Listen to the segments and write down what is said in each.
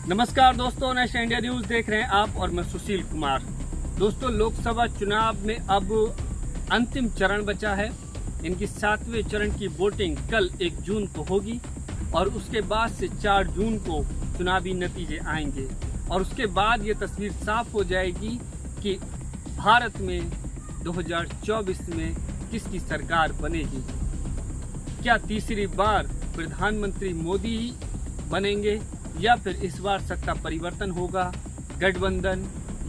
नमस्कार दोस्तों, national India news देख रहे हैं आप और मैं सुशील कुमार। दोस्तों, लोकसभा चुनाव में अब अंतिम चरण बचा है। इनकी 7वें चरण की वोटिंग कल 1 जून को होगी और उसके बाद से 4 जून को चुनावी नतीजे आएंगे और उसके बाद ये तस्वीर साफ हो जाएगी कि भारत में 2024 में किसकी सरकार बनेगी। क्या तीसरी बार प्रधानमंत्री मोदी ही बनेंगे या फिर इस बार सत्ता परिवर्तन होगा, गठबंधन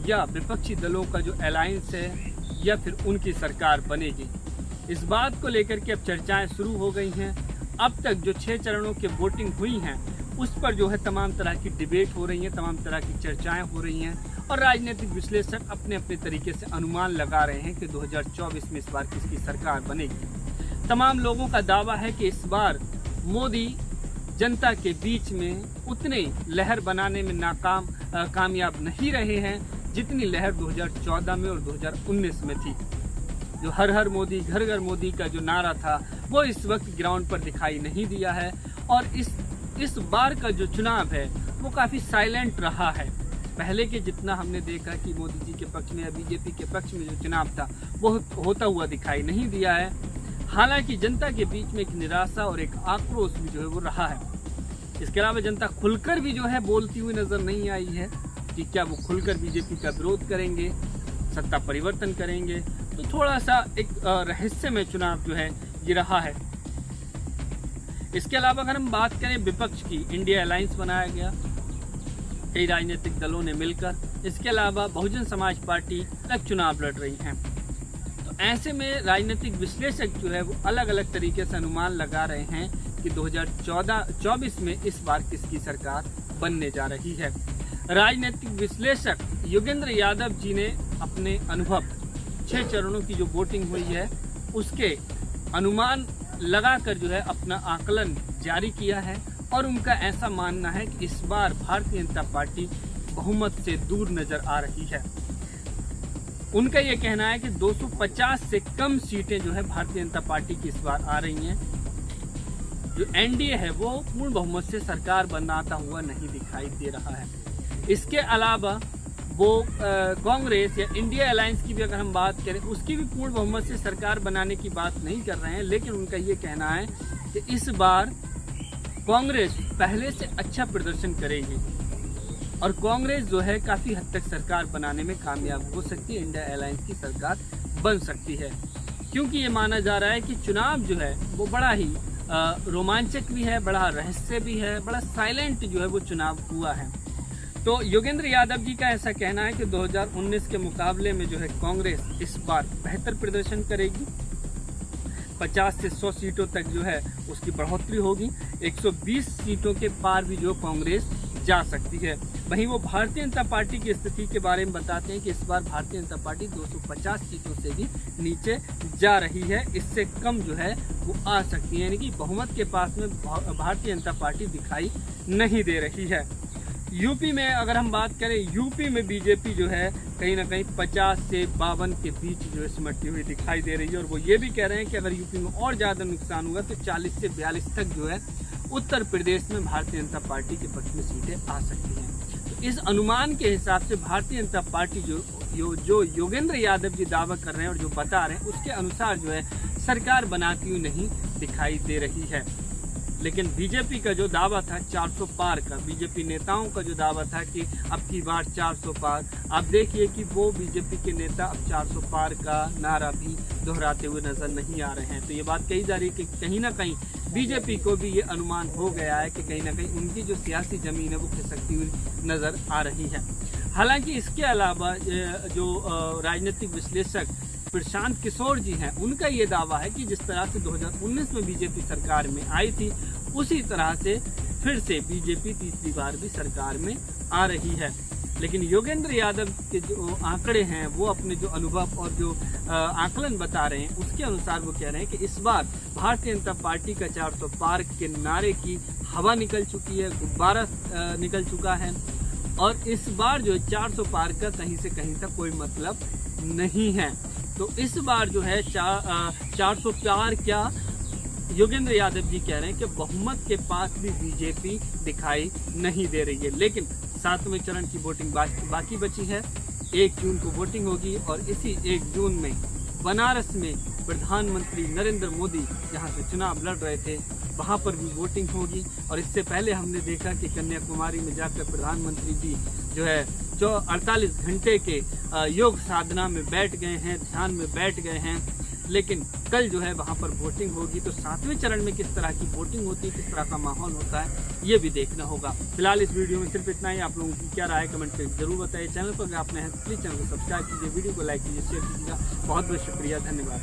या विपक्षी दलों का जो अलायंस है या फिर उनकी सरकार बनेगी। इस बात को लेकर के अब चर्चाएं शुरू हो गई हैं। अब तक जो 6 चरणों की वोटिंग हुई हैं उस पर जो है तमाम तरह की डिबेट हो रही है, तमाम तरह की चर्चाएं हो रही हैं और राजनीतिक विश्लेषक अपने अपने तरीके से अनुमान लगा रहे हैं कि 2024 में इस बार किसकी सरकार बनेगी। तमाम लोगों का दावा है कि इस बार मोदी जनता के बीच में उतने लहर बनाने में कामयाब नहीं रहे हैं जितनी लहर 2014 में और 2019 में थी। जो हर हर मोदी घर घर मोदी का जो नारा था वो इस वक्त ग्राउंड पर दिखाई नहीं दिया है और इस बार का जो चुनाव है वो काफ़ी साइलेंट रहा है। पहले के जितना हमने देखा कि मोदी जी के पक्ष में या बीजेपी के पक्ष में जो चुनाव था वो होता हुआ दिखाई नहीं दिया है। हालांकि जनता के बीच में एक निराशा और एक आक्रोश भी जो है वो रहा है। इसके अलावा जनता खुलकर भी जो है बोलती हुई नजर नहीं आई है कि क्या वो खुलकर बीजेपी का विरोध करेंगे, सत्ता परिवर्तन करेंगे। तो थोड़ा सा एक रहस्यमय चुनाव जो है ये रहा है। इसके अलावा अगर हम बात करें विपक्ष की, इंडिया अलायंस बनाया गया कई राजनीतिक दलों ने मिलकर। इसके अलावा बहुजन समाज पार्टी अलग चुनाव लड़ रही हैं। तो ऐसे में राजनीतिक विश्लेषक जो है वो अलग अलग तरीके से अनुमान लगा रहे हैं कि 2024 में इस बार किसकी सरकार बनने जा रही है। राजनीतिक विश्लेषक योगेंद्र यादव जी ने अपने अनुभव 6 चरणों की जो वोटिंग हुई है उसके अनुमान लगाकर जो है अपना आकलन जारी किया है और उनका ऐसा मानना है कि इस बार भारतीय जनता पार्टी बहुमत से दूर नजर आ रही है। उनका ये कहना है कि 250 से कम सीटें जो है भारतीय जनता पार्टी की इस बार आ रही हैं। जो एनडीए है वो पूर्ण बहुमत से सरकार बनाता हुआ नहीं दिखाई दे रहा है। इसके अलावा वो कांग्रेस या इंडिया अलायंस की भी अगर हम बात करें उसकी भी पूर्ण बहुमत से सरकार बनाने की बात नहीं कर रहे हैं, लेकिन उनका ये कहना है कि इस बार कांग्रेस पहले से अच्छा प्रदर्शन करेगी और कांग्रेस जो है काफी हद तक सरकार बनाने में कामयाब हो सकती है, इंडिया अलायंस की सरकार बन सकती है। क्योंकि ये माना जा रहा है कि चुनाव जो है वो बड़ा ही रोमांचक भी है, बड़ा रहस्य भी है, बड़ा साइलेंट जो है वो चुनाव हुआ है। तो योगेंद्र यादव जी का ऐसा कहना है कि 2019 के मुकाबले में जो है कांग्रेस इस बार बेहतर प्रदर्शन करेगी। 50 से 100 सीटों तक जो है उसकी बढ़ोतरी होगी। 120 सीटों के पार भी जो कांग्रेस जा सकती है। वहीं वो भारतीय जनता पार्टी की स्थिति के बारे में बताते हैं कि इस बार भारतीय जनता पार्टी 250 सीटों से भी नीचे जा रही है, इससे कम जो है वो आ सकती है। यानी कि बहुमत के पास में भारतीय जनता पार्टी दिखाई नहीं दे रही है। यूपी में अगर हम बात करें, यूपी में बीजेपी जो है कहीं ना कहीं 50 से 52 के बीच जो है सिमटती हुई दिखाई दे रही है और वो ये भी कह रहे हैं कि अगर यूपी में और ज़्यादा नुकसान हुआ तो 40 से 42 तक जो है उत्तर प्रदेश में भारतीय जनता पार्टी के पक्ष में सीटें आ सकती हैं। तो इस अनुमान के हिसाब से भारतीय जनता पार्टी जो योगेंद्र यादव जी दावा कर रहे हैं और जो बता रहे हैं उसके अनुसार जो है सरकार बनाती हुई नहीं दिखाई दे रही है। लेकिन बीजेपी का जो दावा था 400 पार का, बीजेपी नेताओं का जो दावा था कि अब की बार 400 पार, आप देखिए कि वो बीजेपी के नेता अब 400 पार का नारा भी दोहराते हुए नजर नहीं आ रहे हैं। तो ये बात कही जा रही है कि कहीं ना कहीं बीजेपी को भी ये अनुमान हो गया है कि कहीं ना कहीं उनकी जो सियासी जमीन है वो खिसकती हुई नजर आ रही है। हालांकि इसके अलावा जो राजनीतिक विश्लेषक प्रशांत किशोर जी हैं, उनका ये दावा है कि जिस तरह से 2019 में बीजेपी सरकार में आई थी उसी तरह से फिर से बीजेपी तीसरी बार भी सरकार में आ रही है। लेकिन योगेंद्र यादव के जो आंकड़े हैं वो अपने जो अनुभव और जो आकलन बता रहे हैं उसके अनुसार वो कह रहे हैं कि इस बार भारतीय जनता पार्टी का 400 पार के नारे की हवा निकल चुकी है, गुब्बारा निकल चुका है और इस बार जो 400 पार का कहीं से कहीं तक कोई मतलब नहीं है। तो इस बार जो है 400 पार क्या योगेंद्र यादव जी कह रहे हैं कि बहुमत के पास भी बीजेपी दिखाई नहीं दे रही है। लेकिन 7वें चरण की वोटिंग बाकी बची है। 1 जून को वोटिंग होगी और इसी 1 जून में बनारस में प्रधानमंत्री नरेंद्र मोदी जहां से चुनाव लड़ रहे थे वहां पर भी वोटिंग होगी। और इससे पहले हमने देखा कि कन्याकुमारी में जाकर प्रधानमंत्री जी जो है 48 घंटे के योग साधना में बैठ गए हैं, ध्यान में बैठ गए हैं। लेकिन कल जो है वहां पर वोटिंग होगी, तो 7वें चरण में किस तरह की वोटिंग होती है, किस तरह का माहौल होता है, ये भी देखना होगा। फिलहाल इस वीडियो में सिर्फ इतना ही। आप लोगों की क्या राय कमेंट करके जरूर बताइए। चैनल पर अगर आपने हैं तो प्लीज चैनल को सब्सक्राइब कीजिए, वीडियो को लाइक कीजिए, शेयर कीजिएगा। बहुत बहुत शुक्रिया, धन्यवाद।